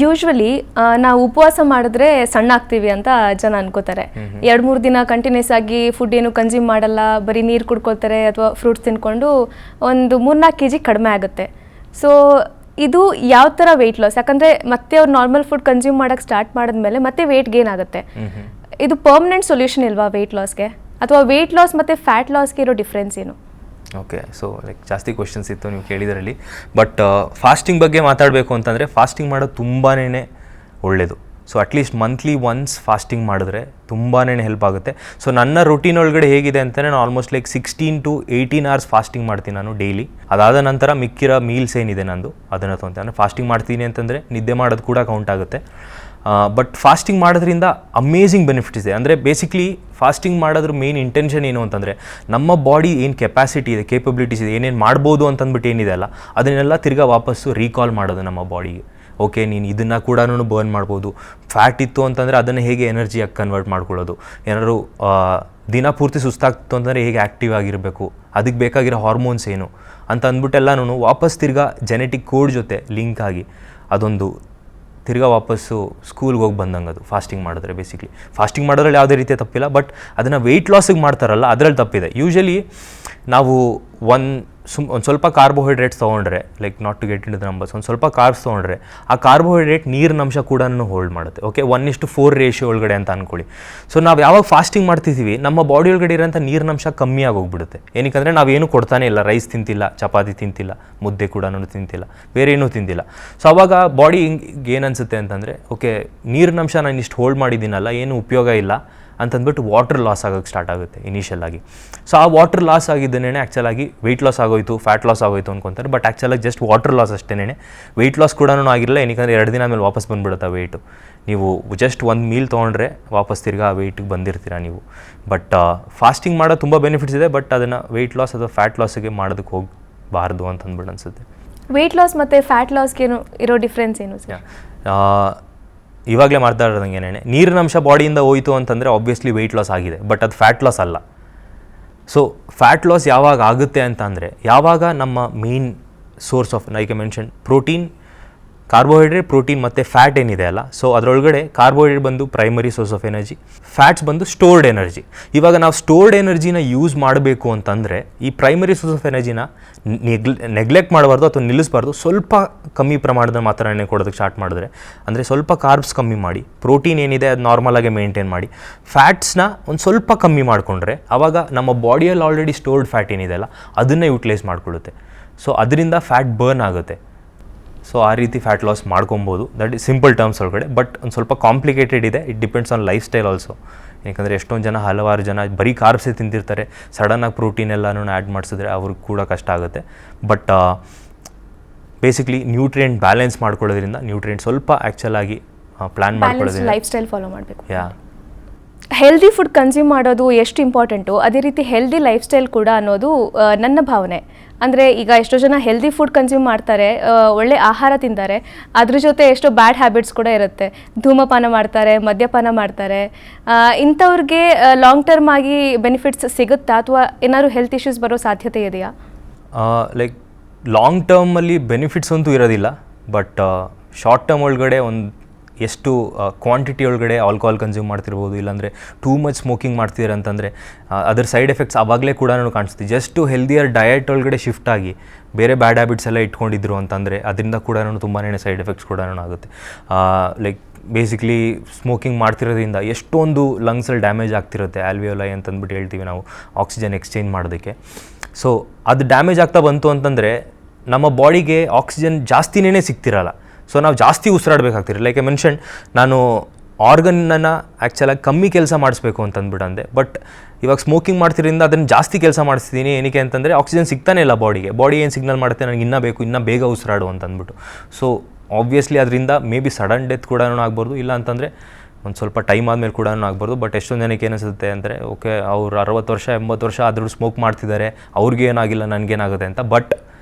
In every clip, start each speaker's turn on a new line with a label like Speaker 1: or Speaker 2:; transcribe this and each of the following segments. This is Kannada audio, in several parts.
Speaker 1: ಯೂಶ್ವಲಿ ನಾವು ಉಪವಾಸ ಮಾಡಿದ್ರೆ ಸಣ್ಣ ಆಗ್ತೀವಿ ಅಂತ ಜನ ಅನ್ಕೋತಾರೆ. 2-3 ದಿನ ಕಂಟಿನ್ಯೂಸ್ ಆಗಿ ಫುಡ್ ಏನು ಕನ್ಸ್ಯೂಮ್ ಮಾಡಲ್ಲ, ಬರೀ ನೀರು ಕುಡ್ಕೊಳ್ತಾರೆ ಅಥವಾ ಫ್ರೂಟ್ಸ್ ತಿನ್ಕೊಂಡು ಒಂದು 3-4 kg ಕಡಿಮೆ ಆಗುತ್ತೆ. ಸೊ ಇದು ಯಾವ ಥರ ವೆಯ್ಟ್ ಲಾಸ್? ಯಾಕಂದರೆ ಮತ್ತೆ ಅವ್ರು ನಾರ್ಮಲ್ ಫುಡ್ ಕನ್ಸ್ಯೂಮ್ ಮಾಡೋಕ್ಕೆ ಸ್ಟಾರ್ಟ್ ಮಾಡಿದ್ಮೇಲೆ ಮತ್ತೆ ವೆಯ್ಟ್ ಗೇನ್ ಆಗುತ್ತೆ. ಇದು ಪರ್ಮನೆಂಟ್ ಸೊಲ್ಯೂಷನ್ ಇಲ್ವಾ ವೆಯ್ಟ್ ಲಾಸ್ಗೆ? ಅಥವಾ ವೆಯ್ಟ್ ಲಾಸ್ ಮತ್ತು ಫ್ಯಾಟ್ ಲಾಸ್ಗೆ ಇರೋ ಡಿಫ್ರೆನ್ಸ್ ಏನು?
Speaker 2: ಓಕೆ, ಸೊ ಲೈಕ್ ಜಾಸ್ತಿ ಕ್ವಶನ್ಸ್ ಇತ್ತು ನೀವು ಕೇಳಿದ್ರಲ್ಲಿ. ಬಟ್ ಫಾಸ್ಟಿಂಗ್ ಬಗ್ಗೆ ಮಾತಾಡಬೇಕು ಅಂತಂದರೆ ಫಾಸ್ಟಿಂಗ್ ಮಾಡೋದು ತುಂಬಾ ಒಳ್ಳೆಯದು. So at least monthly once fasting ಮಾಡಿದ್ರೆ ತುಂಬಾ ಹೆಲ್ಪ್ ಆಗುತ್ತೆ. ಸೊ ನನ್ನ ರುಟೀನ್ ಒಳಗಡೆ ಹೇಗಿದೆ ಅಂತಲೇ ನಾನು almost like 16 to 18 hours fasting ಮಾಡ್ತೀನಿ ನಾನು ಡೈಲಿ. ಅದಾದ ನಂತರ ಮಿಕ್ಕಿರೋ ಮೀಲ್ಸ್ ಏನಿದೆ ನಂದು ಅದನ್ನು ತೊಗೊತೀನಿ. ಫಾಸ್ಟಿಂಗ್ ಮಾಡ್ತೀನಿ ಅಂತಂದರೆ ನಿದ್ದೆ ಮಾಡೋದು ಕೂಡ ಕೌಂಟ್ ಆಗುತ್ತೆ. ಬಟ್ ಫಾಸ್ಟಿಂಗ್ ಮಾಡೋದ್ರಿಂದ ಅಮೇಝಿಂಗ್ ಬೆನಿಫಿಟ್ಸ್ ಇದೆ. ಅಂದರೆ ಬೇಸಿಕ್ಲಿ ಫಾಸ್ಟಿಂಗ್ ಮಾಡೋದ್ರ ಮೇನ್ ಇಂಟೆನ್ಷನ್ ಏನು ಅಂತಂದರೆ ನಮ್ಮ ಬಾಡಿ ಏನು ಕೆಪಾಸಿಟಿ ಇದೆ, ಕೇಪಬಿಲಿಟೀಸ್ ಇದೆ, ಏನೇನು ಮಾಡ್ಬೋದು ಅಂತಂದ್ಬಿಟ್ಟು ಏನಿದೆ ಅಲ್ಲ ಅದನ್ನೆಲ್ಲ ತಿರ್ಗಾ ವಾಪಸ್ಸು ರೀಕಾಲ್ ಮಾಡೋದು ನಮ್ಮ ಬಾಡಿಗೆ. ಓಕೆ, ನೀನು ಇದನ್ನು ಕೂಡ ಬರ್ನ್ ಮಾಡ್ಬೋದು. ಫ್ಯಾಟ್ ಇತ್ತು ಅಂತಂದರೆ ಅದನ್ನು ಹೇಗೆ ಎನರ್ಜಿಯಾಗಿ ಕನ್ವರ್ಟ್ ಮಾಡ್ಕೊಳ್ಳೋದು, ಏನಾದ್ರು ದಿನ ಪೂರ್ತಿ ಸುಸ್ತಾಗ್ತಿತ್ತು ಅಂತಂದರೆ ಹೇಗೆ ಆ್ಯಕ್ಟಿವ್ ಆಗಿರಬೇಕು, ಅದಕ್ಕೆ ಬೇಕಾಗಿರೋ ಹಾರ್ಮೋನ್ಸ್ ಏನು ಅಂತ ಅಂದ್ಬಿಟ್ಟೆಲ್ಲನೂ ವಾಪಸ್ ತಿರ್ಗಾ ಜೆನೆಟಿಕ್ ಕೋಡ್ ಜೊತೆ ಲಿಂಕ್ ಆಗಿ ಅದೊಂದು ತಿರ್ಗಾ ವಾಪಸ್ಸು ಸ್ಕೂಲ್ಗೆ ಹೋಗಿ ಬಂದಂಗೆ ಅದು ಫಾಸ್ಟಿಂಗ್ ಮಾಡಿದ್ರೆ. ಬೇಸಿಕ್ಲಿ ಫಾಸ್ಟಿಂಗ್ ಮಾಡೋದ್ರಲ್ಲಿ ಯಾವುದೇ ರೀತಿಯ ತಪ್ಪಿಲ್ಲ, ಬಟ್ ಅದನ್ನು ವೆಯ್ಟ್ ಲಾಸಿಗೆ ಮಾಡ್ತಾರಲ್ಲ ಅದರಲ್ಲಿ ತಪ್ಪಿದೆ. ಯೂಶಲಿ ನಾವು ಒಂದು ಸ್ವಲ್ಪ ಕಾರ್ಬೋಹೈಡ್ರೇಟ್ಸ್ ತೊಗೊಂಡ್ರೆ, like not to get in the numbers, ಒಂದು ಸ್ವಲ್ಪ ಕಾರ್ಬ್ಸ್ ತೊಗೊಂಡ್ರೆ ಆ ಕಾರ್ಬೋಹೈಡ್ರೇಟ್ ನೀರಿನ ಅಂಶ ಕೂಡ ಹೋಲ್ಡ್ ಮಾಡುತ್ತೆ. ಓಕೆ, 1:4 ರೇಷಿಯೋ ಒಳಗಡೆ ಅಂತ ಅಂದ್ಕೊಳ್ಳಿ. ಸೊ ನಾವು ಯಾವಾಗ ಫಾಸ್ಟಿಂಗ್ ಮಾಡ್ತಿದ್ದೀವಿ ನಮ್ಮ ಬಾಡಿ ಒಳಗಡೆ ಇರೋಂಥ ನೀರಿನ ಅಂಶ ಕಮ್ಮಿ ಆಗೋಗ್ಬಿಡುತ್ತೆ. ಏನಕ್ಕೆ ನಾವೇನು ಕೊಡ್ತಾನೆ ಇಲ್ಲ, ರೈಸ್ ತಿಂತಿಲ್ಲ, ಚಪಾತಿ ತಿಂತಿಲ್ಲ, ಮುದ್ದೆ ಕೂಡ ತಿಂತಿಲ್ಲ, ಬೇರೆ ಏನೂ ತಿಂತಿಲ್ಲ. ಸೊ ಅವಾಗ ಬಾಡಿ ಏನು ಅನಿಸುತ್ತೆ ಅಂತಂದರೆ ಓಕೆ ನೀರಿನ ಅಂಶ ನಾನು ಇಷ್ಟು ಹೋಲ್ಡ್ ಮಾಡಿದ್ದೀನಲ್ಲ, ಏನು ಉಪಯೋಗ ಇಲ್ಲ ಅಂತಂದ್ಬಿಟ್ಟು ವಾಟರ್ ಲಾಸ್ ಆಗೋಕ್ಕೆ ಸ್ಟಾರ್ಟ್ ಆಗುತ್ತೆ ಇನಿಷಿಯಲ್ ಆಗಿ. ಸೊ ಆ ವಾಟರ್ ಲಾಸ್ ಆಗಿದ್ದೇನೆ ಆ್ಯಕ್ಚುಲಾಗಿ ವೆಯ್ಟ್ ಲಾಸ್ ಆಗೋಯ್ತು, ಫ್ಯಾಟ್ ಲಾಸ್ ಆಗೋಯ್ತು ಅನ್ಕೊತಾರೆ. ಬಟ್ ಆ್ಯಕ್ಚುಲಾಗಿ ಜಸ್ಟ್ ವಾಟರ್ ಲಾಸ್ ಅಷ್ಟೇ, ವೆಯ್ಟ್ ಲಾಸ್ ಕೂಡ ಆಗಿರಲ್ಲ. ಏನಕ್ಕೆ 2 ದಿನ ಮೇಲೆ ವಾಪಸ್ ಬಂದುಬಿಡುತ್ತೆ ವೆಯ್ಟು. ನೀವು ಜಸ್ಟ್ ಒಂದು ಮೀಲ್ ತೊಗೊಂಡ್ರೆ ವಾಪಸ್ ತಿರ್ಗಾ ಆ ವೆಯ್ಟಿಗೆ ಬಂದಿರ್ತೀರ ನೀವು. ಬಟ್ ಫಾಸ್ಟಿಂಗ್ ಮಾಡೋದು ತುಂಬ ಬೆನಿಫಿಟ್ಸ್ ಇದೆ, ಬಟ್ ಅದನ್ನು ವೆಯ್ಟ್ ಲಾಸ್ ಅಥವಾ ಫ್ಯಾಟ್ ಲಾಸಿಗೆ ಮಾಡೋದಕ್ಕೆ ಹೋಗಬಾರ್ದು ಅಂತ ಅಂದ್ಬಿಟ್ಟು ಅನಿಸುತ್ತೆ.
Speaker 1: ವೆಯ್ಟ್ ಲಾಸ್ ಮತ್ತು ಫ್ಯಾಟ್ ಲಾಸ್ಗೆ ಇರೋ ಡಿಫ್ರೆನ್ಸ್ ಏನು ಸರ್?
Speaker 2: ಇವಾಗಲೇ ಮಾತಾಡೋದಂಗೆ ನೀರಿನ ಅಂಶ ಬಾಡಿಯಿಂದ ಹೋಯಿತು ಅಂತಂದರೆ ಆಬ್ವಿಯಸ್ಲಿ ವೆಯ್ಟ್ ಲಾಸ್ ಆಗಿದೆ, ಬಟ್ ಅದು ಫ್ಯಾಟ್ ಲಾಸ್ ಅಲ್ಲ. ಸೊ ಫ್ಯಾಟ್ ಲಾಸ್ ಯಾವಾಗ ಆಗುತ್ತೆ ಅಂತ ಅಂದರೆ ಯಾವಾಗ ನಮ್ಮ main source of like I mention protein, carbohydrate, protein ಮತ್ತು ಫ್ಯಾಟ್ ಏನಿದೆ ಅಲ್ಲ, ಸೊ ಅದರೊಳಗಡೆ ಕಾರ್ಬೋಹೈಡ್ರೇಟ್ ಬಂದು primary source of energy, fats ಬಂದು ಸ್ಟೋರ್ಡ್ ಎನರ್ಜಿ. ಇವಾಗ ನಾವು ಸ್ಟೋರ್ಡ್ ಎನರ್ಜಿನ ಯೂಸ್ ಮಾಡಬೇಕು ಅಂತಂದರೆ ಈ ಪ್ರೈಮರಿ ಸೋರ್ಸ್ ಆಫ್ ಎನರ್ಜಿನ ನೆಗ್ಲೆಕ್ಟ್ ಮಾಡಬಾರ್ದು ಅಥವಾ ನಿಲ್ಲಿಸಬಾರ್ದು. ಸ್ವಲ್ಪ ಕಮ್ಮಿ ಪ್ರಮಾಣದಲ್ಲಿ ಮಾತ್ರ ಕೊಡೋದಕ್ಕೆ ಸ್ಟಾರ್ಟ್ ಮಾಡಿದ್ರೆ, ಅಂದರೆ ಸ್ವಲ್ಪ ಕಾರ್ಬ್ಸ್ ಕಮ್ಮಿ ಮಾಡಿ, ಪ್ರೋಟೀನ್ ಏನಿದೆ ಅದು ನಾರ್ಮಲಾಗಿ ಮೇಂಟೈನ್ ಮಾಡಿ, ಫ್ಯಾಟ್ಸ್ನ ಒಂದು ಸ್ವಲ್ಪ ಕಮ್ಮಿ ಮಾಡಿಕೊಂಡ್ರೆ ಆವಾಗ ನಮ್ಮ ಬಾಡಿಯಲ್ಲಿ ಆಲ್ರೆಡಿ ಸ್ಟೋರ್ಡ್ ಫ್ಯಾಟ್ ಏನಿದೆ ಅಲ್ಲ ಅದನ್ನೇ ಯೂಟಿಲೈಸ್ ಮಾಡ್ಕೊಳ್ಳುತ್ತೆ. ಸೊ ಅದರಿಂದ ಫ್ಯಾಟ್ ಬರ್ನ್ ಆಗುತ್ತೆ. ಸೊ ಆ ರೀತಿ ಫ್ಯಾಟ್ ಲಾಸ್ ಮಾಡ್ಕೊಬೋದು. ದಟ್ ಇಸ್ ಸಿಂಪಲ್ ಟರ್ಮ್ಸ್ ಒಳಗಡೆ. ಬಟ್ ಒಂದು ಸ್ವಲ್ಪ ಕಾಂಪ್ಲಿಕೇಟೆಡ್ ಇದೆ. It depends on life style also. ಯಾಕಂದರೆ ಎಷ್ಟೊಂದು ಜನ, ಹಲವಾರು ಜನ ಬರೀ ಕಾರ್ಬ್ಸೇ ತಿಂತಿರ್ತಾರೆ, ಸಡನ್ನಾಗಿ ಪ್ರೋಟೀನ್ ಎಲ್ಲನೂ ಆ್ಯಡ್ ಮಾಡಿಸಿದ್ರೆ ಅವ್ರಿಗೆ ಕೂಡ ಕಷ್ಟ ಆಗುತ್ತೆ. ಬಟ್ ಬೇಸಿಕ್ಲಿ ನ್ಯೂಟ್ರಿಯೆಂಟ್ ಬ್ಯಾಲೆನ್ಸ್ ಮಾಡ್ಕೊಳ್ಳೋದ್ರಿಂದ, ನ್ಯೂಟ್ರಿಯೆಂಟ್ ಸ್ವಲ್ಪ ಆ್ಯಕ್ಚುಲಾಗಿ ಪ್ಲ್ಯಾನ್ ಮಾಡ್ಕೊಳ್ಳೋದ್ರಿಂದ
Speaker 1: ಲೈಫ್ ಸ್ಟೈಲ್ ಫಾಲೋ ಮಾಡಬೇಕು.
Speaker 2: ಯಾ,
Speaker 1: ಹೆಲ್ದಿ ಫುಡ್ ಕನ್ಸ್ಯೂಮ್ ಮಾಡೋದು ಎಷ್ಟು ಇಂಪಾರ್ಟೆಂಟು, ಅದೇ ರೀತಿ ಹೆಲ್ದಿ ಲೈಫ್ ಸ್ಟೈಲ್ ಕೂಡ ಅನ್ನೋದು ನನ್ನ ಭಾವನೆ. ಅಂದರೆ ಈಗ ಎಷ್ಟೋ ಜನ ಹೆಲ್ದಿ ಫುಡ್ ಕನ್ಸ್ಯೂಮ್ ಮಾಡ್ತಾರೆ, ಒಳ್ಳೆ ಆಹಾರ ತಿಂತಾರೆ, ಅದ್ರ ಜೊತೆ ಎಷ್ಟೋ ಬ್ಯಾಡ್ ಹ್ಯಾಬಿಟ್ಸ್ ಕೂಡ ಇರುತ್ತೆ. ಧೂಮಪಾನ ಮಾಡ್ತಾರೆ, ಮದ್ಯಪಾನ ಮಾಡ್ತಾರೆ. ಇಂಥವ್ರಿಗೆ ಲಾಂಗ್ ಟರ್ಮ್ ಆಗಿ ಬೆನಿಫಿಟ್ಸ್ ಸಿಗುತ್ತಾ ಅಥವಾ ಏನಾದ್ರು ಹೆಲ್ತ್ ಇಶ್ಯೂಸ್ ಬರೋ ಸಾಧ್ಯತೆ ಇದೆಯಾ?
Speaker 2: ಲೈಕ್ ಲಾಂಗ್ ಟರ್ಮಲ್ಲಿ ಬೆನಿಫಿಟ್ಸ್ ಅಂತೂ ಇರೋದಿಲ್ಲ. ಬಟ್ ಶಾರ್ಟ್ ಟರ್ಮ್ ಒಳಗಡೆ ಒಂದು ಎಷ್ಟು ಕ್ವಾಂಟಿಟಿ ಒಳಗಡೆ ಆಲ್ಕೋಹಾಲ್ ಕನ್ಸ್ಯೂಮ್ ಮಾಡ್ತಿರ್ಬೋದು, ಇಲ್ಲಾಂದರೆ ಟೂ ಮಚ್ ಸ್ಮೋಕಿಂಗ್ ಮಾಡ್ತಿದ್ದಾರೆ ಅಂತಂದರೆ ಅದರ ಸೈಡ್ ಎಫೆಕ್ಟ್ಸ್ ಆವಾಗಲೇ ಕೂಡ ಕಾಣಿಸ್ತೀವಿ. ಜಸ್ಟು ಹೆಲ್ದಿಯರ್ ಡಯಟ್ ಒಳಗಡೆ ಶಿಫ್ಟ್ ಆಗಿ ಬೇರೆ ಬ್ಯಾಡ್ ಹ್ಯಾಬಿಟ್ಸ್ ಎಲ್ಲ ಇಟ್ಕೊಂಡಿದ್ರು ಅಂತಂದರೆ ಅದರಿಂದ ಕೂಡ ತುಂಬಾ ಸೈಡ್ ಎಫೆಕ್ಟ್ಸ್ ಕೂಡ ಆಗುತ್ತೆ. ಲೈಕ್ ಬೇಸಿಕ್ಲಿ ಸ್ಮೋಕಿಂಗ್ ಮಾಡ್ತಿರೋದ್ರಿಂದ ಎಷ್ಟೊಂದು ಲಂಗ್ಸಲ್ಲಿ ಡ್ಯಾಮೇಜ್ ಆಗ್ತಿರುತ್ತೆ, ಆಲ್ವಿಯೋಲೈ ಅಂತಂದ್ಬಿಟ್ಟು ಹೇಳ್ತೀವಿ ನಾವು, ಆಕ್ಸಿಜನ್ ಎಕ್ಸ್ಚೇಂಜ್ ಮಾಡೋದಕ್ಕೆ. ಸೊ ಅದು ಡ್ಯಾಮೇಜ್ ಆಗ್ತಾ ಬಂತು ಅಂತಂದರೆ ನಮ್ಮ ಬಾಡಿಗೆ ಆಕ್ಸಿಜನ್ ಜಾಸ್ತಿನೇ ಸಿಗ್ತಿರಲ್ಲ. ಸೊ ನಾವು ಜಾಸ್ತಿ ಉಸಿರಾಡಬೇಕಾಗ್ತಿರಿ. ಲೈಕ್ ಐ ಮೆನ್ಷನ್, ನಾನು ಆರ್ಗನನ್ನು ಆ್ಯಕ್ಚುಲಾಗಿ ಕಮ್ಮಿ ಕೆಲಸ ಮಾಡಿಸ್ಬೇಕು ಅಂತಂದ್ಬಿಟ್ಟು ಅಂದೆ. ಬಟ್ ಇವಾಗ ಸ್ಮೋಕಿಂಗ್ ಮಾಡ್ತಿರೋದ್ರಿಂದ ಅದನ್ನು ಜಾಸ್ತಿ ಕೆಲಸ ಮಾಡಿಸ್ತೀನಿ. ಏನಕ್ಕೆ ಅಂತಂದರೆ ಆಕ್ಸಿಜನ್ ಸಿಗ್ತಾನೆ ಇಲ್ಲ ಬಾಡಿಗೆ. ಬಾಡಿ ಏನು ಸಿಗ್ನಲ್ ಮಾಡುತ್ತೆ, ನನಗೆ ಇನ್ನೂ ಬೇಕು, ಇನ್ನೂ ಬೇಗ ಉಸಿರಾಡು ಅಂತಂದ್ಬಿಟ್ಟು. ಸೊ ಆಬ್ವಿಯಸ್ಲಿ ಅದರಿಂದ ಮೇ ಬಿ ಸಡನ್ ಡೆತ್ ಕೂಡ ಆಗ್ಬಾರ್ದು, ಇಲ್ಲ ಅಂತಂದರೆ ಒಂದು ಸ್ವಲ್ಪ ಟೈಮ್ ಆದಮೇಲೆ ಕೂಡ ಆಗ್ಬಾರ್ದು. ಬಟ್ ಎಷ್ಟೊಂದು ಜನಕ್ಕೆ ಏನಿಸುತ್ತೆ ಅಂದರೆ ಓಕೆ ಅವ್ರು 60 ವರ್ಷ 80 ವರ್ಷ ಆದರೂ ಸ್ಮೋಕ್ ಮಾಡ್ತಿದ್ದಾರೆ, ಅವ್ರಿಗೆ ಏನಾಗಿಲ್ಲ, ನನಗೇನಾಗುತ್ತೆ ಅಂತ. ಬಟ್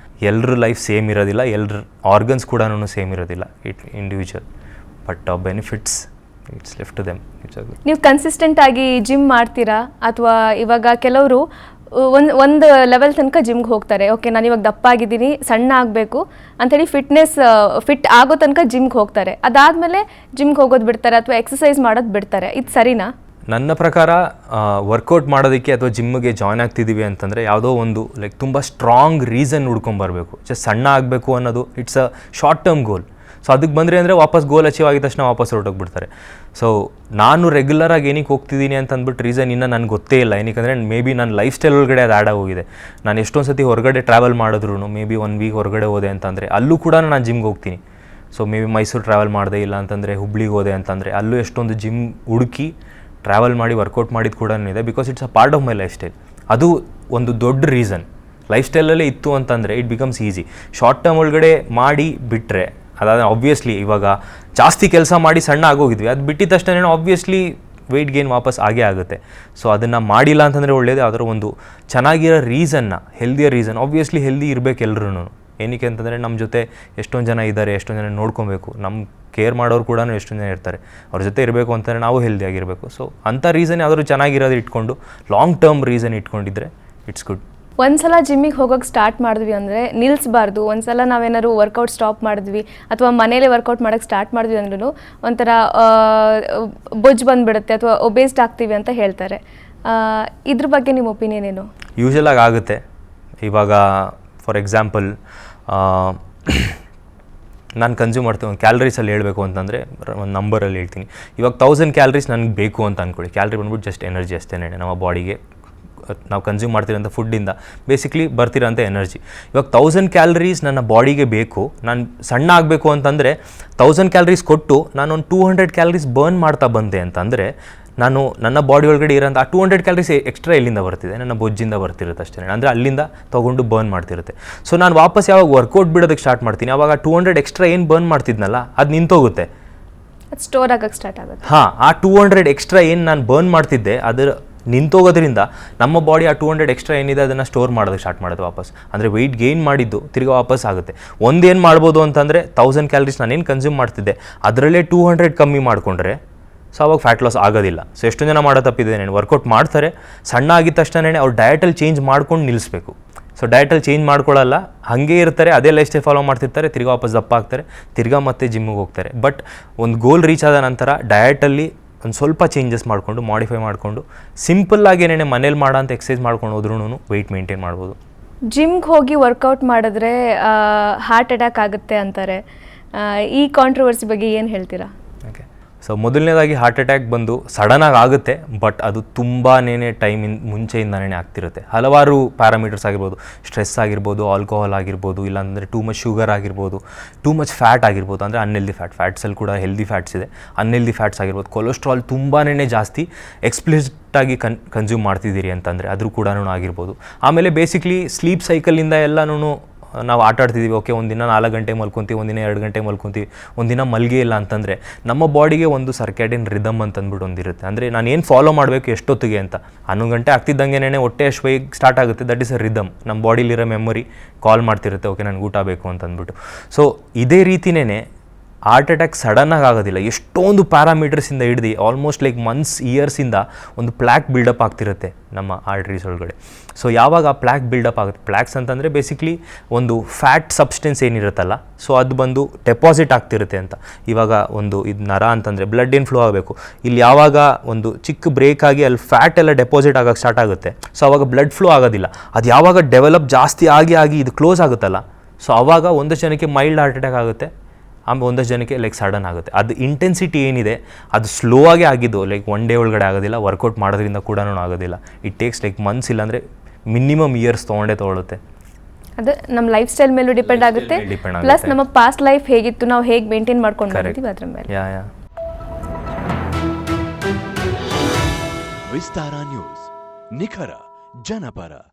Speaker 2: ಎಲ್ಲರ ಲೈಫ್ ಸೇಮ್ ಇರೋದಿಲ್ಲ, ಎಲ್ಲರ ಆರ್ಗನ್ಸ್ ಕೂಡ ಸೇಮ್ ಇರೋದಿಲ್ಲ, it individual. But benefits it's left to them.
Speaker 1: ನೀವು ಕನ್ಸಿಸ್ಟೆಂಟ್ ಆಗಿ ಜಿಮ್ ಮಾಡ್ತೀರಾ ಅಥವಾ ಇವಾಗ ಕೆಲವರು ಒಂದು ಲೆವೆಲ್ ತನಕ ಜಿಮ್ಗೆ ಹೋಗ್ತಾರೆ. ಓಕೆ, ನಾನು ಇವಾಗ ದಪ್ಪ ಆಗಿದ್ದೀನಿ, ಸಣ್ಣ ಆಗಬೇಕು ಅಂಥೇಳಿ ಫಿಟ್ ಆಗೋ ತನಕ ಜಿಮ್ಗೆ ಹೋಗ್ತಾರೆ. ಅದಾದಮೇಲೆ ಜಿಮ್ಗೆ ಹೋಗೋದು ಬಿಡ್ತಾರೆ ಅಥವಾ ಎಕ್ಸಸೈಸ್ ಮಾಡೋದು ಬಿಡ್ತಾರೆ. ಇದು ಸರಿನಾ?
Speaker 2: ನನ್ನ ಪ್ರಕಾರ ವರ್ಕೌಟ್ ಮಾಡೋದಕ್ಕೆ ಅಥವಾ ಜಿಮ್ಗೆ ಜಾಯ್ನ್ ಆಗ್ತಿದ್ದೀವಿ ಅಂತಂದರೆ ಯಾವುದೋ ಒಂದು ಲೈಕ್ ತುಂಬ ಸ್ಟ್ರಾಂಗ್ ರೀಸನ್ ಹುಡ್ಕೊಂಬರ್ಬೇಕು. ಜಸ್ಟ್ ಸಣ್ಣ ಆಗಬೇಕು ಅನ್ನೋದು it's a short term goal. So ಅದಕ್ಕೆ ಬಂದರೆ ಅಂದರೆ ವಾಪಸ್ ಗೋಲ್ ಅಚೀವ್ ಆಗಿದ ತಕ್ಷಣ ವಾಪಸ್ ಹೊರಟೋಗ್ಬಿಡ್ತಾರೆ. ಸೊ ನಾನು ರೆಗ್ಯುಲರಾಗಿ ಏನಕ್ಕೆ ಹೋಗ್ತಿದ್ದೀನಿ ಅಂತ ಅಂದ್ಬಿಟ್ಟು ರೀಸನ್ ಇನ್ನೂ ನನಗೆ ಗೊತ್ತೇ ಇಲ್ಲ. ಏನಕ್ಕೆ ಮೇ ಬಿ ನನ್ನ ಲೈಫ್ ಸ್ಟೈಲ್ ಒಳಗಡೆ ಅದು ಆ್ಯಡ್ ಆಗೋಗಿದೆ. ನಾನು ಎಷ್ಟೊಂದು ಸತಿ ಹೊರಗಡೆ ಟ್ರಾವೆಲ್ ಮಾಡಿದ್ರು ಮೇ ಬಿ 1 ವೀಕ್ ಹೊರಗಡೆ ಹೋದೆ ಅಂತಂದರೆ ಅಲ್ಲೂ ಕೂಡ ನಾನು ಜಿಮ್ಗೆ ಹೋಗ್ತೀನಿ. So may be Mysuru travel ಮಾಡಿದೆ, ಇಲ್ಲ ಅಂತಂದರೆ ಹುಬ್ಳಿಗೆ ಹೋದೆ ಅಂತಂದರೆ ಅಲ್ಲೂ ಎಷ್ಟೊಂದು ಜಿಮ್ ಹುಡುಕಿ ಟ್ರಾವೆಲ್ ಮಾಡಿ ವರ್ಕೌಟ್ ಮಾಡಿದ್ದು ಕೂಡ ಇದೆ. Because it's a part of my life style. ಅದು ಒಂದು ದೊಡ್ಡ ರೀಸನ್. ಲೈಫ್ ಸ್ಟೈಲಲ್ಲೇ ಇತ್ತು ಅಂತಂದರೆ it becomes easy. Short term ಒಳಗಡೆ ಮಾಡಿ ಬಿಟ್ಟರೆ ಅದಾದರೆ ಆಬ್ವಿಯಸ್ಲಿ ಇವಾಗ ಜಾಸ್ತಿ ಕೆಲಸ ಮಾಡಿ ಸಣ್ಣ ಆಗೋಗಿದ್ವಿ, ಅದು ಬಿಟ್ಟಿದ ತಕ್ಷಣ ಆಬ್ವಿಯಸ್ಲಿ ವೆಯ್ಟ್ ಗೇನ್ ವಾಪಸ್ ಆಗೇ ಆಗುತ್ತೆ. ಸೊ ಅದನ್ನು ಮಾಡಿಲ್ಲ ಅಂತಂದರೆ ಒಳ್ಳೆಯದು. ಅದರ ಒಂದು ಚೆನ್ನಾಗಿರೋ ರೀಸನ್ನ, ಹೆಲ್ದಿಯ ರೀಸನ್, ಆಬ್ವಿಯಸ್ಲಿ ಹೆಲ್ದಿ ಇರಬೇಕು ಎಲ್ಲರೂ. ಏನಕ್ಕೆ ಅಂತಂದರೆ ನಮ್ಮ ಜೊತೆ ಎಷ್ಟೊಂದು ಜನ ಇದ್ದಾರೆ, ಎಷ್ಟೊಂದು ಜನ ನೋಡ್ಕೊಬೇಕು, ನಮ್ಮ ಕೇರ್ ಮಾಡೋರು ಕೂಡ ಎಷ್ಟೊಂದು ಜನ ಇರ್ತಾರೆ. ಅವ್ರ ಜೊತೆ ಇರಬೇಕು ಅಂತಂದರೆ ನಾವು ಹೆಲ್ದಿಯಾಗಿರಬೇಕು. ಸೊ ಅಂಥ ರೀಸನ್ ಯಾವ್ದಾದ್ರು ಚೆನ್ನಾಗಿರೋದು ಇಟ್ಕೊಂಡು ಲಾಂಗ್ ಟರ್ಮ್ ರೀಸನ್ ಇಟ್ಕೊಂಡಿದ್ರೆ ಇಟ್ಸ್ ಗುಡ್.
Speaker 1: ಒಂದ್ಸಲ ಜಿಮ್ಮಿಗೆ ಹೋಗೋಕೆ ಸ್ಟಾರ್ಟ್ ಮಾಡಿದ್ವಿ ಅಂದರೆ ನಿಲ್ಲಿಸಬಾರ್ದು. ಒಂದ್ಸಲ ನಾವೇನಾದ್ರು ವರ್ಕೌಟ್ ಸ್ಟಾಪ್ ಮಾಡಿದ್ವಿ ಅಥವಾ ಮನೇಲೇ ವರ್ಕೌಟ್ ಮಾಡೋಕ್ಕೆ ಸ್ಟಾರ್ಟ್ ಮಾಡಿದ್ವಿ ಅಂದ್ರೂ ಒಂಥರ ಬೊಜ್ಜು ಬಂದುಬಿಡುತ್ತೆ ಅಥವಾ ಒಬೇಸ್ಡ್ ಆಗ್ತೀವಿ ಅಂತ ಹೇಳ್ತಾರೆ. ಇದ್ರ ಬಗ್ಗೆ ನಿಮ್ಮ ಒಪಿನಿಯನ್ ಏನು?
Speaker 2: ಯೂಶಲಾಗಿ ಆಗುತ್ತೆ. ಇವಾಗ ಫಾರ್ ಎಕ್ಸಾಂಪಲ್ ನಾನು ಕನ್ಸ್ಯೂಮ್ ಮಾಡ್ತೀನಿ, ಒಂದು ಕ್ಯಾಲರೀಸಲ್ಲಿ ಹೇಳಬೇಕು ಅಂತಂದರೆ ಒಂದು ನಂಬರಲ್ಲಿ ಹೇಳ್ತೀನಿ. ಇವಾಗ 1000 ಕ್ಯಾಲರೀಸ್ ನನಗೆ ಬೇಕು ಅಂತ ಅಂದ್ಕೊಳ್ಳಿ. ಕ್ಯಾಲರಿ ಬಂದ್ಬಿಟ್ಟು ಜಸ್ಟ್ ಎನರ್ಜಿ ಅಷ್ಟೇ ನಮ್ಮ ಬಾಡಿಗೆ ನಾವು ಕನ್ಸ್ಯೂಮ್ ಮಾಡ್ತಿರೋಂಥ ಫುಡ್ಡಿಂದ ಬೇಸಿಕ್ಲಿ ಬರ್ತಿರೋಂಥ ಎನರ್ಜಿ. ಇವಾಗ 1000 ಕ್ಯಾಲರೀಸ್ ನನ್ನ ಬಾಡಿಗೆ ಬೇಕು, ನಾನು ಸಣ್ಣ ಆಗಬೇಕು ಅಂತಂದರೆ 1000 ಕ್ಯಾಲರೀಸ್ ಕೊಟ್ಟು ನಾನೊಂದು 200 ಕ್ಯಾಲರೀಸ್ ಬರ್ನ್ ಮಾಡ್ತಾ ಬಂದೆ ಅಂತಂದರೆ ನಾನು ನನ್ನ ಬಾಡಿ ಒಳಗಡೆ ಇರೋಂಥ ಆ 200 ಕ್ಯಾಲರೀಸ್ ಎಕ್ಸ್ಟ್ರಾ ಎಲ್ಲಿಂದ ಬರ್ತಿದೆ? ನನ್ನ ಬೊಜ್ಜಿಂದ ಬರ್ತಿರುತ್ತೆ ಅಷ್ಟೇ. ಅಂದರೆ ಅಲ್ಲಿಂದ ತೊಗೊಂಡು ಬರ್ನ್ ಮಾಡ್ತಿರುತ್ತೆ. ಸೊ ನಾನು ವಾಪಸ್ ಯಾವಾಗ ವರ್ಕೌಟ್ ಬಿಡೋದಕ್ಕೆ ಸ್ಟಾರ್ಟ್ ಮಾಡ್ತೀನಿ, ಆವಾಗ 200 ಎಕ್ಸ್ಟ್ರಾ ಏನು ಬರ್ನ್ ಮಾಡ್ತಿದ್ನಲ್ಲ ಅದು ನಿಂತೋಗುತ್ತೆ,
Speaker 1: ಸ್ಟೋರ್ ಆಗೋಕ್ಕೆ ಸ್ಟಾರ್ಟ್ ಆಗುತ್ತೆ.
Speaker 2: ಹಾಂ, ಆ 200 ಎಕ್ಸ್ಟ್ರಾ ಏನು ನಾನು ಬರ್ನ್ ಮಾಡ್ತಿದ್ದೆ ಅದರ ನಿಂತೋಗೋದ್ರಿಂದ ನಮ್ಮ ಬಾಡಿ ಆ 200 ಎಕ್ಸ್ಟ್ರಾ ಏನಿದೆ ಅದನ್ನು ಸ್ಟೋರ್ ಮಾಡೋದಕ್ಕೆ ಸ್ಟಾರ್ಟ್ ಮಾಡೋದು ವಾಪಸ್. ಅಂದರೆ ವೆಯ್ಟ್ ಗೇನ್ ಮಾಡಿದ್ದು ತಿರ್ಗಿ ವಾಪಸ್ ಆಗುತ್ತೆ. ಒಂದೇನು ಮಾಡ್ಬೋದು ಅಂತಂದರೆ 1000 ಕ್ಯಾಲರೀಸ್ ನಾನೇನು ಕನ್ಸ್ಯೂಮ್ ಮಾಡ್ತಿದ್ದೆ ಅದರಲ್ಲೇ 200 ಕಮ್ಮಿ ಮಾಡಿಕೊಂಡ್ರೆ ಸೊ ಅವಾಗ ಫ್ಯಾಟ್ ಲಾಸ್ ಆಗೋದಿಲ್ಲ. ಸೊ ಎಷ್ಟೊಂದು ಜನ ಮಾಡೋ ತಪ್ಪಿದೆ, ವರ್ಕೌಟ್ ಮಾಡ್ತಾರೆ, ಸಣ್ಣ ಆಗಿದ ತಕ್ಷಣ ಅವ್ರು ಡಯಟಲ್ಲಿ ಚೇಂಜ್ ಮಾಡ್ಕೊಂಡು ನಿಲ್ಲಿಸ್ಬೇಕು. ಸೊ ಡಯಟಲ್ಲಿ ಚೇಂಜ್ ಮಾಡ್ಕೊಳ್ಳಲ್ಲ, ಹಾಗೆ ಇರ್ತಾರೆ, ಅದೇ ಲೈಫ್ ಸ್ಟೈಲ್ ಫಾಲೋ ಮಾಡ್ತಿರ್ತಾರೆ, ತಿರ್ಗಿ ವಾಪಸ್ ದಪ್ಪ ಆಗ್ತಾರೆ, ತಿರ್ಗಾ ಮತ್ತೆ ಜಿಮ್ಮಿಗೆ ಹೋಗ್ತಾರೆ. ಬಟ್ ಒಂದು ಗೋಲ್ ರೀಚ್ ಆದ ನಂತರ ಡಯಟಲ್ಲಿ ಒಂದು ಸ್ವಲ್ಪ ಚೇಂಜಸ್ ಮಾಡಿಕೊಂಡು ಮಾಡಿಫೈ ಮಾಡಿಕೊಂಡು ಸಿಂಪಲ್ಲಾಗಿ ಏನೇನೆ ಮನೇಲಿ ಮಾಡೋ ಅಂತ ಎಕ್ಸಸೈಸ್ ಮಾಡ್ಕೊಂಡು ಹೋದ್ರೂ ವೆಯ್ಟ್ ಮೇಂಟೈನ್ ಮಾಡ್ಬೋದು.
Speaker 1: ಜಿಮ್ಗೆ ಹೋಗಿ ವರ್ಕೌಟ್ ಮಾಡಿದ್ರೆ ಹಾರ್ಟ್ ಅಟ್ಯಾಕ್ ಆಗುತ್ತೆ ಅಂತಾರೆ. ಈ ಕಾಂಟ್ರವರ್ಸಿ ಬಗ್ಗೆ ಏನು ಹೇಳ್ತೀರಾ?
Speaker 2: ಓಕೆ, ಸೊ ಮೊದಲನೇದಾಗಿ ಹಾರ್ಟ್ ಅಟ್ಯಾಕ್ ಬಂದು ಸಡನ್ನಾಗಿ ಆಗುತ್ತೆ, ಬಟ್ ಅದು ತುಂಬಾ ಮುಂಚೆಯಿಂದನೇ ಆಗ್ತಿರುತ್ತೆ. ಹಲವಾರು ಪ್ಯಾರಾಮೀಟರ್ಸ್ ಆಗಿರ್ಬೋದು, ಸ್ಟ್ರೆಸ್ ಆಗಿರ್ಬೋದು, ಆಲ್ಕೋಹಾಲ್ ಆಗಿರ್ಬೋದು, ಇಲ್ಲಾಂದರೆ ಟೂ ಮಚ್ ಶುಗರ್ ಆಗಿರ್ಬೋದು, ಟೂ ಮಚ್ ಫ್ಯಾಟ್ ಆಗಿರ್ಬೋದು, ಅಂದರೆ ಅನ್ಹೆಲ್ದಿ ಫ್ಯಾಟ್ಸಲ್ಲಿ ಕೂಡ ಹೆಲ್ದಿ ಫ್ಯಾಟ್ಸ್ ಇದೆ, ಅನ್ಹೆಲ್ದಿ ಫ್ಯಾಟ್ಸ್ ಆಗಿರ್ಬೋದು, ಕೊಲೆಸ್ಟ್ರಾಲ್ ತುಂಬಾ ಜಾಸ್ತಿ ಎಕ್ಸ್ಪ್ಲಿಸಿಟಾಗಿ ಕನ್ಸ್ಯೂಮ್ ಮಾಡ್ತಿದ್ದೀರಿ ಅಂತಂದರೆ ಅದ್ರ ಕೂಡ ಆಗಿರ್ಬೋದು. ಆಮೇಲೆ ಬೇಸಿಕ್ಲಿ ಸ್ಲೀಪ್ ಸೈಕಲಿಂದ ಎಲ್ಲನೂ ನಾವು ಆಟ ಆಡ್ತಿದ್ದೀವಿ. ಓಕೆ, ಒಂದಿನ 4 ಗಂಟೆ ಮಲ್ಕೊತೀವಿ, ಒಂದಿನ 2 ಗಂಟೆ ಮಲ್ಕೊತೀವಿ, ಒಂದಿನ ಮಲ್ಗೆ ಇಲ್ಲ ಅಂತಂದರೆ ನಮ್ಮ ಬಾಡಿಗೆ ಒಂದು ಸರ್ಕ್ಯಾಡಿಯನ್ ರಿದಮ್ ಅಂತಂದ್ಬಿಟ್ಟು ಒಂದಿರುತ್ತೆ. ಅಂದರೆ ನಾನು ಏನು ಫಾಲೋ ಮಾಡಬೇಕು ಎಷ್ಟೊತ್ತಿಗೆ ಅಂತ 11 ಗಂಟೆ ಆಗ್ತಿದ್ದಂಗೆ ಹೊಟ್ಟೆ ಅಶ್ವೈ ಸ್ಟಾರ್ಟ್ ಆಗುತ್ತೆ. That is a rhythm. ನಮ್ಮ ಬಾಡಿಲಿರೋ ಮೆಮೊರಿ ಕಾಲ್ ಮಾಡ್ತಿರುತ್ತೆ, ಓಕೆ ನನಗೆ ಊಟ ಬೇಕು ಅಂತಂದ್ಬಿಟ್ಟು. ಸೊ ಇದೇ ರೀತಿಯೇ ಹಾರ್ಟ್ ಅಟ್ಯಾಕ್ ಸಡನ್ನಾಗಿ ಆಗೋದಿಲ್ಲ. ಎಷ್ಟೊಂದು ಪ್ಯಾರಾಮೀಟರ್ಸಿಂದ ಹಿಡ್ದು ಆಲ್ಮೋಸ್ಟ್ ಲೈಕ್ ಮಂತ್ಸ್, ಇಯರ್ಸಿಂದ ಒಂದು ಪ್ಲ್ಯಾಕ್ ಬಿಲ್ಡಪ್ ಆಗ್ತಿರುತ್ತೆ ನಮ್ಮ ಆರ್ಟ್ರೀಸ್ ಒಳಗಡೆ. ಸೊ ಯಾವಾಗ ಆ ಪ್ಲ್ಯಾಕ್ ಬಿಲ್ಡಪ್ ಆಗುತ್ತೆ, ಪ್ಲ್ಯಾಕ್ಸ್ ಅಂತಂದರೆ ಬೇಸಿಕ್ಲಿ ಒಂದು ಫ್ಯಾಟ್ ಸಬ್ಸ್ಟೆನ್ಸ್ ಏನಿರುತ್ತಲ್ಲ, ಸೊ ಅದು ಬಂದು ಡೆಪಾಸಿಟ್ ಆಗ್ತಿರುತ್ತೆ ಅಂತ. ಇವಾಗ ಒಂದು ಇದು ನರ ಅಂತಂದರೆ ಬ್ಲಡ್ ಇನ್ ಫ್ಲೋ ಆಗಬೇಕು, ಇಲ್ಲಿ ಯಾವಾಗ ಒಂದು ಚಿಕ್ಕ ಬ್ರೇಕ್ ಆಗಿ ಅಲ್ಲಿ ಫ್ಯಾಟ್ ಎಲ್ಲ ಡೆಪಾಸಿಟ್ ಆಗೋಕ್ಕೆ ಸ್ಟಾರ್ಟ್ ಆಗುತ್ತೆ, ಸೊ ಆವಾಗ ಬ್ಲಡ್ ಫ್ಲೋ ಆಗೋದಿಲ್ಲ. ಅದು ಯಾವಾಗ ಡೆವಲಪ್ ಜಾಸ್ತಿ ಆಗಿ ಇದು ಕ್ಲೋಸ್ ಆಗುತ್ತಲ್ಲ, ಸೊ ಆವಾಗ ಒಂದಷ್ಟು ಜನಕ್ಕೆ ಮೈಲ್ಡ್ ಹಾರ್ಟ್ ಅಟ್ಯಾಕ್ ಆಗುತ್ತೆ, ಆಮೇಲೆ ಒಂದಷ್ಟು ಜನಕ್ಕೆ ಲೈಕ್ ಸಡನ್ ಆಗುತ್ತೆ. ಅದು ಇಂಟೆನ್ಸಿಟಿ ಏನಿದೆ ಅದು ಸ್ಲೋ ಆಗಿ ಆಗಿದ್ದು, ಲೈಕ್ 1 ಡೇ ಒಳಗಡೆ ಆಗೋದಿಲ್ಲ, ವರ್ಕೌಟ್ ಮಾಡೋದ್ರಿಂದ ಕೂಡ ಆಗೋದಿಲ್ಲ. ಇಟ್ ಟೇಕ್ಸ್ ಲೈಕ್ ಮಂತ್ಸ್, ಇಲ್ಲಾಂದರೆ ಮಿನಿಮಮ್ ಇಯರ್ಸ್ ತೊಗೊಳುತ್ತೆ.
Speaker 1: ಅದು ನಮ್ಮ ಲೈಫ್ ಸ್ಟೈಲ್ ಮೇಲೂ ಡಿಪೆಂಡ್ ಆಗುತ್ತೆ, ಪ್ಲಸ್ ನಮ್ಮ ಪಾಸ್ಟ್ ಲೈಫ್ ಹೇಗಿತ್ತು, ನಾವು ಹೇಗೆ ಮೇಂಟೈನ್ ಮಾಡ್ಕೊಂಡು ಬರ್ತೀವಿ ಅದ್ರ ಮೇಲೆ.
Speaker 3: ವಿಸ್ತಾರ ನ್ಯೂಸ್, ನಿಖರ ಜನಪರ.